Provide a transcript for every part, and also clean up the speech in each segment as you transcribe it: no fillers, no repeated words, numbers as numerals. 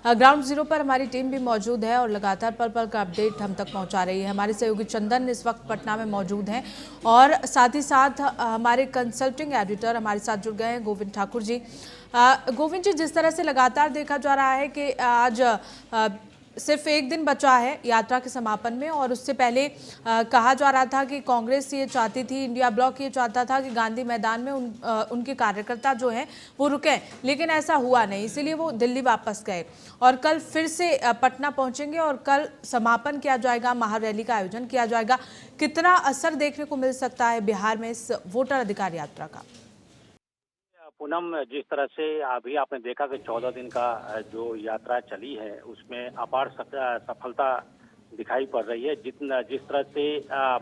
Ground zero पर हमारी team भी मौजूद है और लगातार पल पल का अपडेट हम तक पहुंचा रही है। हमारे सहयोगी चंदन इस वक्त पटना में मौजूद हैं और साथ ही साथ हमारे कंसल्टिंग एडिटर हमारे साथ जुड़ गए हैं गोविंद ठाकुर जी। गोविंद जी, जिस तरह से लगातार देखा जा रहा है कि आज सिर्फ एक दिन बचा है यात्रा के समापन में और उससे पहले कहा जा रहा था कि कांग्रेस ये चाहती थी, इंडिया ब्लॉक ये चाहता था कि गांधी मैदान में उनके कार्यकर्ता जो हैं वो रुकें, लेकिन ऐसा हुआ नहीं, इसीलिए वो दिल्ली वापस गए और कल फिर से पटना पहुंचेंगे और कल समापन किया जाएगा, महारैली का आयोजन किया जाएगा। कितना असर देखने को मिल सकता है बिहार में इस वोटर अधिकार यात्रा का? पूनम, जिस तरह से अभी आपने देखा कि 14 दिन का जो यात्रा चली है उसमें अपार सफलता दिखाई पड़ रही है। जिस तरह से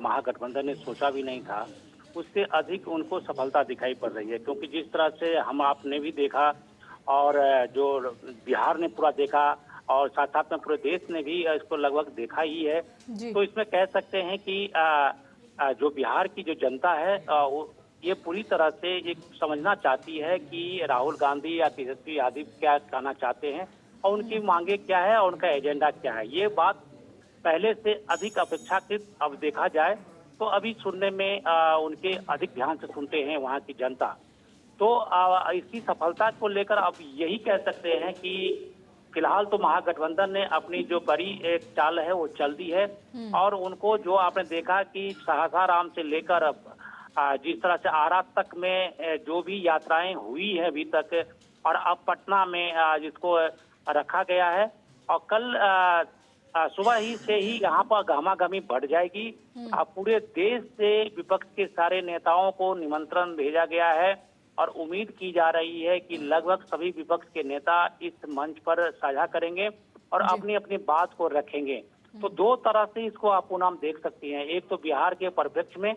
महागठबंधन ने सोचा भी नहीं था, उससे अधिक उनको सफलता दिखाई पड़ रही है। क्योंकि जिस तरह से हम आपने भी देखा और जो बिहार ने पूरा देखा और साथ साथ में पूरे देश ने भी इसको लगभग देखा ही है, तो इसमें कह सकते हैं कि जो बिहार की जो जनता है ये पूरी तरह से एक समझना चाहती है कि राहुल गांधी या तेजस्वी यादव क्या कहना चाहते हैं और उनकी मांगे क्या है और उनका एजेंडा क्या है। ये बात पहले से अधिक अपेक्षाकृत अब देखा जाए तो अभी सुनने में उनके अधिक ध्यान से सुनते हैं वहाँ की जनता। तो इसकी सफलता को लेकर अब यही कह सकते हैं कि फिलहाल तो महागठबंधन ने अपनी जो बड़ी एक चाल है वो चल दी है और उनको जो आपने देखा कि सासाराम से लेकर जिस तरह से आरा तक में जो भी यात्राएं हुई है अभी तक और अब पटना में जिसको रखा गया है और कल सुबह ही से ही यहाँ पर गहमागहमी बढ़ जाएगी। पूरे देश से विपक्ष के सारे नेताओं को निमंत्रण भेजा गया है और उम्मीद की जा रही है कि लगभग सभी विपक्ष के नेता इस मंच पर साझा करेंगे और अपनी अपनी बात को रखेंगे। तो दो तरह से इसको आप पूनम देख सकती हैं। एक तो बिहार के परिप्रेक्ष्य में,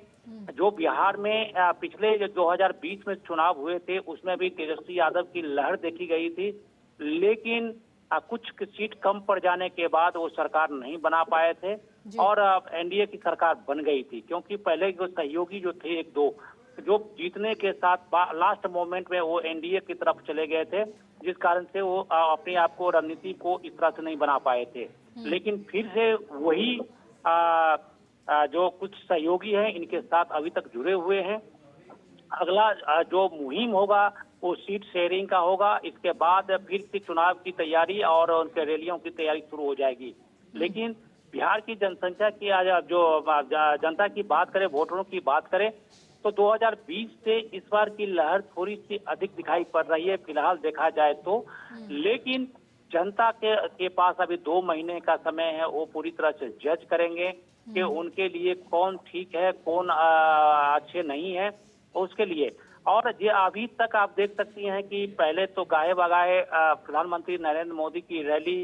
जो बिहार में पिछले जो 2020 में चुनाव हुए थे उसमें भी तेजस्वी यादव की लहर देखी गई थी, लेकिन कुछ सीट कम पड़ जाने के बाद वो सरकार नहीं बना पाए थे और एनडीए की सरकार बन गई थी। क्योंकि पहले जो सहयोगी जो थे एक दो जो जीतने के साथ लास्ट मोमेंट में वो एनडीए की तरफ चले गए थे, जिस कारण से वो अपने आप को रणनीति को इस तरह से नहीं बना पाए थे। लेकिन फिर से वही जो कुछ सहयोगी हैं इनके साथ अभी तक जुड़े हुए हैं। अगला जो मुहिम होगा वो सीट शेयरिंग का होगा। इसके बाद फिर से चुनाव की तैयारी और उनके रैलियों की तैयारी शुरू हो जाएगी। लेकिन बिहार की जनसंख्या की जो जनता की बात करें, वोटरों की बात करें, तो 2020 से इस बार की लहर थोड़ी सी अधिक दिखाई पड़ रही है फिलहाल देखा जाए तो। लेकिन जनता के पास अभी 2 महीने का समय है, वो पूरी तरह से जज करेंगे कि उनके लिए कौन ठीक है, कौन अच्छे नहीं है उसके लिए। और ये अभी तक आप देख सकती हैं कि पहले तो गाहे बगाए प्रधानमंत्री नरेंद्र मोदी की रैली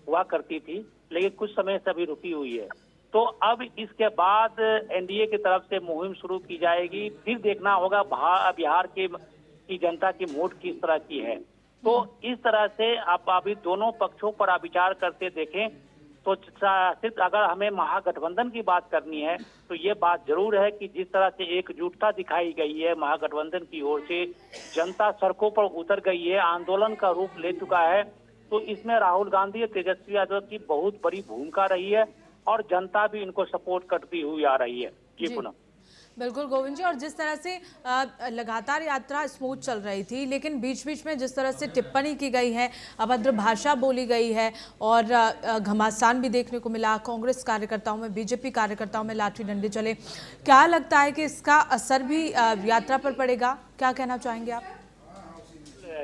हुआ करती थी, लेकिन कुछ समय से अभी रुकी हुई है। तो अब इसके बाद एनडीए की तरफ से मुहिम शुरू की जाएगी। फिर देखना होगा बिहार की जनता की मूड किस तरह की है। तो इस तरह से आप अभी दोनों पक्षों पर विचार करते देखें तो सिर्फ अगर हमें महागठबंधन की बात करनी है तो ये बात जरूर है कि जिस तरह से एकजुटता दिखाई गई है महागठबंधन की ओर से, जनता सड़कों पर उतर गई है, आंदोलन का रूप ले चुका है, तो इसमें राहुल गांधी और तेजस्वी यादव की बहुत बड़ी भूमिका रही है और जनता भी इनको सपोर्ट करती हुई आ रही है। जी पूनम। बिल्कुल गोविंद जी, और जिस तरह से लगातार यात्रा स्मूथ चल रही थी, लेकिन बीच बीच में जिस तरह से टिप्पणी की गई है, अभद्र भाषा बोली गई है और घमासान भी देखने को मिला, कांग्रेस कार्यकर्ताओं में, बीजेपी कार्यकर्ताओं में लाठी डंडे चले, क्या लगता है कि इसका असर भी यात्रा पर पड़ेगा? क्या कहना चाहेंगे आप?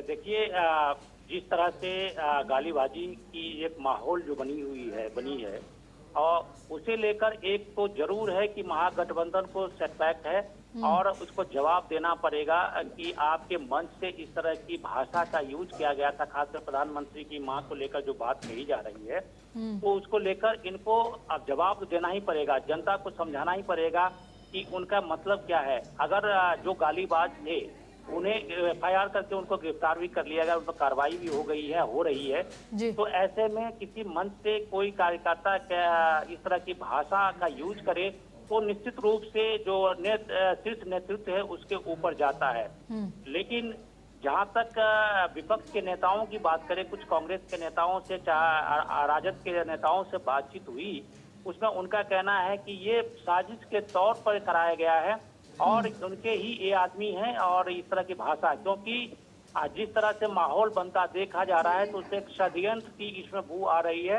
देखिए, जिस तरह से गालीबाजी की एक माहौल जो बनी है और उसे लेकर एक तो जरूर है कि महागठबंधन को सेटबैक है और उसको जवाब देना पड़ेगा कि आपके मंच से इस तरह की भाषा का यूज किया गया था, खासकर प्रधानमंत्री की मां को लेकर जो बात कही जा रही है, तो उसको लेकर इनको अब जवाब देना ही पड़ेगा। जनता को समझाना ही पड़ेगा कि उनका मतलब क्या है। अगर जो गालीबाज थे उन्हें एफआईआर करके उनको गिरफ्तार भी कर लिया गया, उन पर कार्रवाई भी हो रही है। तो ऐसे में किसी मंच से कोई कार्यकर्ता इस तरह की भाषा का यूज करे तो निश्चित रूप से जो शीर्ष नेतृत्व है उसके ऊपर जाता है। लेकिन जहां तक विपक्ष के नेताओं की बात करें, कुछ कांग्रेस के नेताओं से, राजद के नेताओं से बातचीत हुई, उसमें उनका कहना है कि ये साजिश के तौर पर कराया गया है और उनके ही ये आदमी हैं और इस तरह की भाषा, क्योंकि जिस तरह से माहौल बनता देखा जा रहा है तो उससे एक षड्यंत्र की इसमें बू आ रही है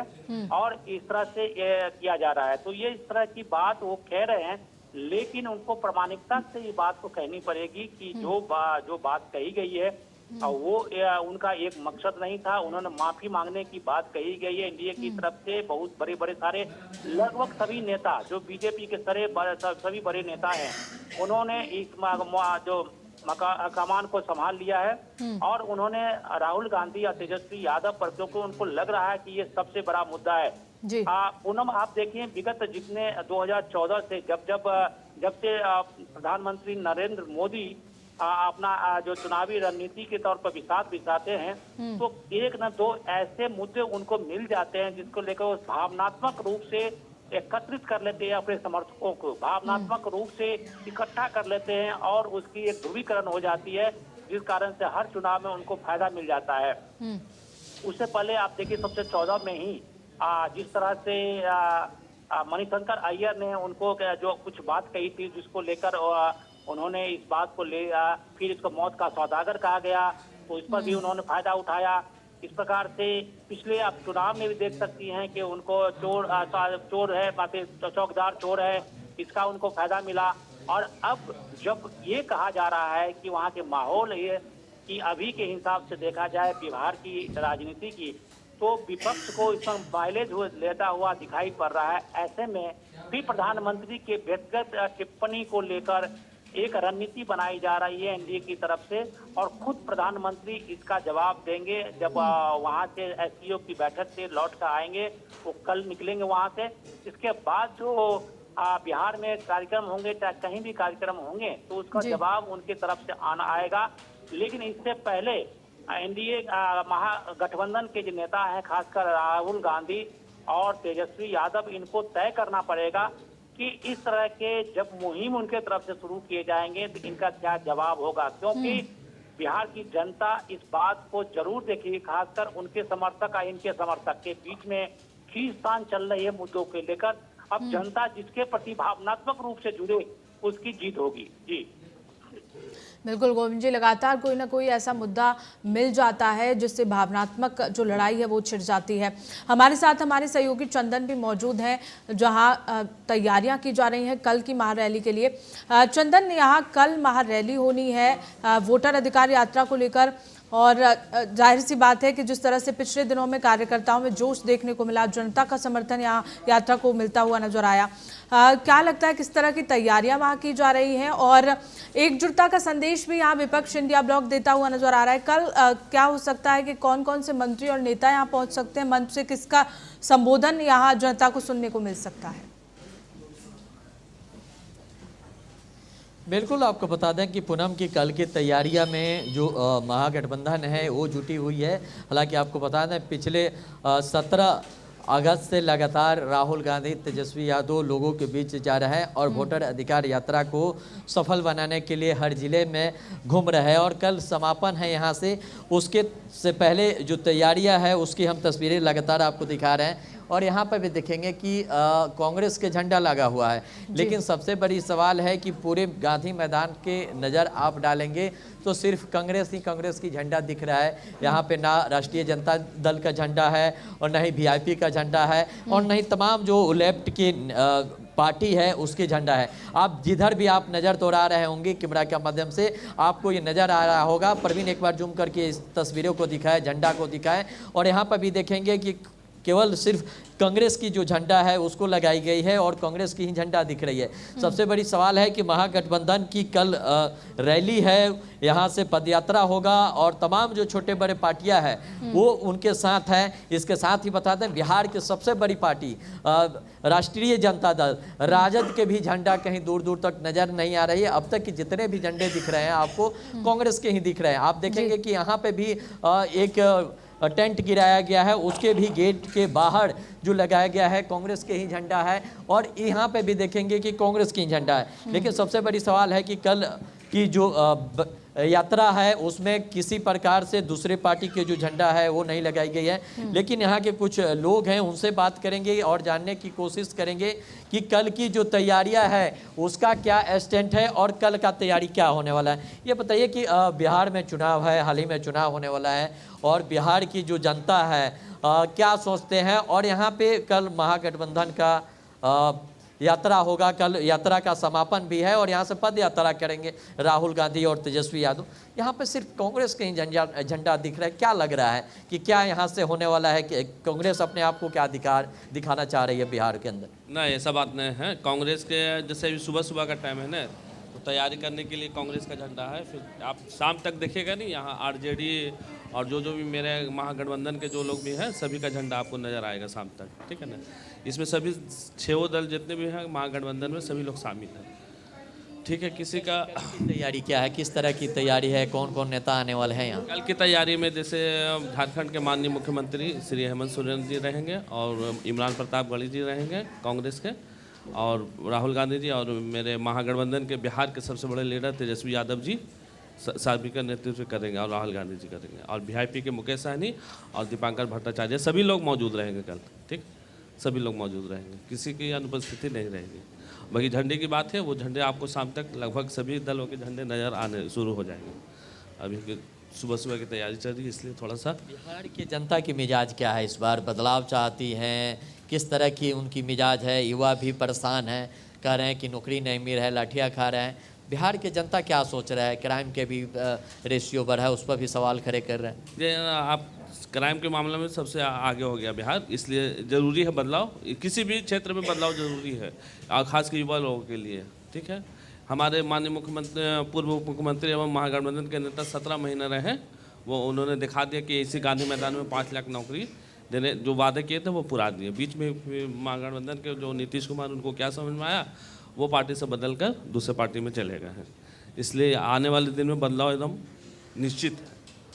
और इस तरह से ये किया जा रहा है। तो ये इस तरह की बात वो कह रहे हैं, लेकिन उनको प्रामाणिकता से ये बात को कहनी पड़ेगी कि जो बात कही गई है वो उनका एक मकसद नहीं था। उन्होंने माफी मांगने की बात कही गई है एनडीए की तरफ से। बहुत बड़े बड़े सारे लगभग सभी नेता जो बीजेपी के सभी बड़े नेता हैं, उन्होंने इस जो कमान को संभाल लिया है और उन्होंने राहुल गांधी या तेजस्वी यादव पर, क्योंकि उनको लग रहा है कि ये सबसे बड़ा मुद्दा है। पूनम, आप देखिए विगत जितने 2014 से जब से प्रधानमंत्री नरेंद्र मोदी अपना जो चुनावी रणनीति के तौर पर बिसाते हैं, तो एक न दो ऐसे मुद्दे उनको मिल जाते हैं जिसको लेकर वो भावनात्मक रूप से एकत्रित कर लेते हैं, अपने समर्थकों को भावनात्मक रूप से इकट्ठा कर लेते हैं और उसकी एक ध्रुवीकरण हो जाती है, जिस कारण से हर चुनाव में उनको फायदा मिल जाता है। उससे पहले आप देखिए 2014 में ही जिस तरह से मणिशंकर अय्यर ने उनको जो कुछ बात कही थी, जिसको लेकर उन्होंने इस बात को फिर इसको मौत का सौदागर कहा गया, तो इस पर भी उन्होंने फायदा उठाया। इस प्रकार से पिछले आप चुनाव में भी देख सकती हैं कि उनको चोर है, चौकीदार चोर है, इसका उनको फायदा मिला। और अब जब ये कहा जा रहा है कि वहाँ के माहौल ये कि अभी के हिसाब से देखा जाए बिहार की राजनीति की, तो विपक्ष को इसमें माइलेज लेता हुआ दिखाई पड़ रहा है। ऐसे में भी प्रधानमंत्री के व्यक्तिगत टिप्पणी को लेकर एक रणनीति बनाई जा रही है एनडीए की तरफ से और खुद प्रधानमंत्री इसका जवाब देंगे जब वहां से एससीओ की बैठक से लौट कर आएंगे। वो कल निकलेंगे वहां से। इसके बाद जो बिहार में कार्यक्रम होंगे, चाहे कहीं भी कार्यक्रम होंगे, तो उसका जवाब उनकी तरफ से आएगा। लेकिन इससे पहले एनडीए महागठबंधन के जो नेता हैं, खासकर राहुल गांधी और तेजस्वी यादव, इनको तय करना पड़ेगा कि इस तरह के जब मुहिम उनके तरफ से शुरू किए जाएंगे तो इनका क्या जवाब होगा, क्योंकि बिहार की जनता इस बात को जरूर देखेगी। खासकर उनके समर्थक और इनके समर्थक के बीच में खींचतान चल रही है मुद्दों के लेकर। अब जनता जिसके प्रति भावनात्मक रूप से जुड़े उसकी जीत होगी। जी बिल्कुल गोविंद जी, लगातार कोई ना कोई ऐसा मुद्दा मिल जाता है जिससे भावनात्मक जो लड़ाई है वो छिड़ जाती है। हमारे साथ हमारे सहयोगी चंदन भी मौजूद हैं, जहां तैयारियां की जा रही हैं कल की महारैली के लिए। चंदन, यहां कल महारैली होनी है वोटर अधिकार यात्रा को लेकर, और जाहिर सी बात है कि जिस तरह से पिछले दिनों में कार्यकर्ताओं में जोश देखने को मिला, जनता का समर्थन यहाँ यात्रा को मिलता हुआ नजर आया, क्या लगता है किस तरह की तैयारियां वहाँ की जा रही हैं और एकजुटता का संदेश भी यहाँ विपक्ष इंडिया ब्लॉक देता हुआ नजर आ रहा है? कल क्या हो सकता है कि कौन कौन से मंत्री और नेता यहाँ पहुँच सकते हैं? मंच से किसका संबोधन यहाँ जनता को सुनने को मिल सकता है? बिल्कुल, आपको बता दें कि पूनम की कल की तैयारियां में जो महागठबंधन है वो जुटी हुई है। हालांकि आपको बता दें पिछले 17 अगस्त से लगातार राहुल गांधी, तेजस्वी यादव लोगों के बीच जा रहे हैं और वोटर अधिकार यात्रा को सफल बनाने के लिए हर जिले में घूम रहे हैं और कल समापन है यहाँ से। उसके से पहले जो तैयारियां है उसकी हम तस्वीरें लगातार आपको दिखा रहे हैं और यहाँ पर भी देखेंगे कि कांग्रेस के झंडा लगा हुआ है। लेकिन सबसे बड़ी सवाल है कि पूरे गांधी मैदान के नज़र आप डालेंगे तो सिर्फ कांग्रेस की झंडा दिख रहा है। यहाँ पे ना राष्ट्रीय जनता दल का झंडा है और ना ही वीआईपी का झंडा है और ना ही तमाम जो लेफ्ट की पार्टी है उसके झंडा है। आप जिधर भी आप नज़र दौड़ा रहे होंगे कैमरा के माध्यम से आपको ये नज़र आ रहा होगा। प्रवीण एक बार जूम करके इस तस्वीरों को दिखाए, झंडा को दिखाए और यहाँ पर भी देखेंगे कि केवल सिर्फ कांग्रेस की जो झंडा है उसको लगाई गई है और कांग्रेस की ही झंडा दिख रही है। सबसे बड़ी सवाल है कि महागठबंधन की कल रैली है, यहाँ से पदयात्रा होगा और तमाम जो छोटे बड़े पार्टियां हैं वो उनके साथ हैं। इसके साथ ही बता दें बिहार की सबसे बड़ी पार्टी राष्ट्रीय जनता दल राजद के भी झंडा कहीं दूर दूर तक नजर नहीं आ रही है। अब तक के जितने भी झंडे दिख रहे हैं आपको कांग्रेस के ही दिख रहे हैं। आप देखेंगे कि यहाँ पे भी एक टेंट गिराया गया है, उसके भी गेट के बाहर जो लगाया गया है कांग्रेस के ही झंडा है और यहाँ पे भी देखेंगे कि कांग्रेस की झंडा है। लेकिन सबसे बड़ी सवाल है कि कल की जो यात्रा है उसमें किसी प्रकार से दूसरे पार्टी के जो झंडा है वो नहीं लगाई गई है। लेकिन यहाँ के कुछ लोग हैं, उनसे बात करेंगे और जानने की कोशिश करेंगे कि कल की जो तैयारियां है उसका क्या स्टैंड है और कल का तैयारी क्या होने वाला है। ये बताइए कि बिहार में चुनाव है, हाल ही में चुनाव होने वाला है और बिहार की जो जनता है क्या सोचते हैं, और यहाँ पे कल महागठबंधन का यात्रा होगा, कल यात्रा का समापन भी है और यहाँ से पद यात्रा करेंगे राहुल गांधी और तेजस्वी यादव। यहाँ पे सिर्फ कांग्रेस का ही झंडा दिख रहा है, क्या लग रहा है कि क्या यहाँ से होने वाला है कि कांग्रेस अपने आप को क्या अधिकार दिखाना चाह रही है बिहार के अंदर? ना, ऐसा बात नहीं है। कांग्रेस के जैसे अभी सुबह सुबह का टाइम है ना, तो तैयारी करने के लिए कांग्रेस का झंडा है। फिर आप शाम तक देखिएगा नहीं, यहाँ आरजेडी और जो भी मेरे महागठबंधन के जो लोग भी हैं सभी का झंडा आपको नज़र आएगा शाम तक, ठीक है ना। इसमें सभी 6 दल जितने भी हैं महागठबंधन में सभी लोग शामिल हैं, ठीक है। किसी का तैयारी क्या है, किस तरह की तैयारी है, कौन कौन नेता आने वाले हैं यहाँ? कल की तैयारी में जैसे झारखंड के माननीय मुख्यमंत्री श्री हेमंत सोरेन जी रहेंगे और इमरान प्रताप गढ़ी जी रहेंगे कांग्रेस के, और राहुल गांधी जी, और मेरे महागठबंधन के बिहार के सबसे बड़े लीडर तेजस्वी यादव जी सभी का नेतृत्व करेंगे और राहुल गांधी जी करेंगे, और वीआईपी के मुकेश सहनी और दीपांकर भट्टाचार्य सभी लोग मौजूद रहेंगे कल, ठीक। सभी लोग मौजूद रहेंगे, किसी की अनुपस्थिति नहीं रहेगी। बाकी झंडे की बात है, वो झंडे आपको शाम तक लगभग सभी दलों के झंडे नज़र आने शुरू हो जाएंगे। अभी सुबह सुबह की तैयारी चल रही है, इसलिए थोड़ा सा। बिहार की जनता की मिजाज क्या है इस बार, बदलाव चाहती हैं, किस तरह की उनकी मिजाज है? युवा भी परेशान हैं, कह रहे हैं कि नौकरी नहीं मिल रहा है, लाठियाँ खा रहे हैं। बिहार की जनता क्या सोच रहा है? क्राइम के भी रेशियो बढ़ा है, उस पर भी सवाल खड़े कर रहे हैं। ये आप क्राइम के मामले में सबसे आगे हो गया बिहार, इसलिए ज़रूरी है बदलाव। किसी भी क्षेत्र में बदलाव ज़रूरी है, और खासकर युवा लोगों के लिए, ठीक है। हमारे माननीय मुख्यमंत्री, पूर्व मुख्यमंत्री एवं महागठबंधन के नेता 17 महीने रहे, वो उन्होंने दिखा दिया कि इसी गांधी मैदान में 5 लाख नौकरी देने जो वादे किए थे वो पूरा दिए। बीच में महागठबंधन के जो नीतीश कुमार, उनको क्या समझ में आया, वो पार्टी से बदल कर दूसरे पार्टी में चले गए हैं। इसलिए आने वाले दिन में बदलाव एकदम निश्चित है।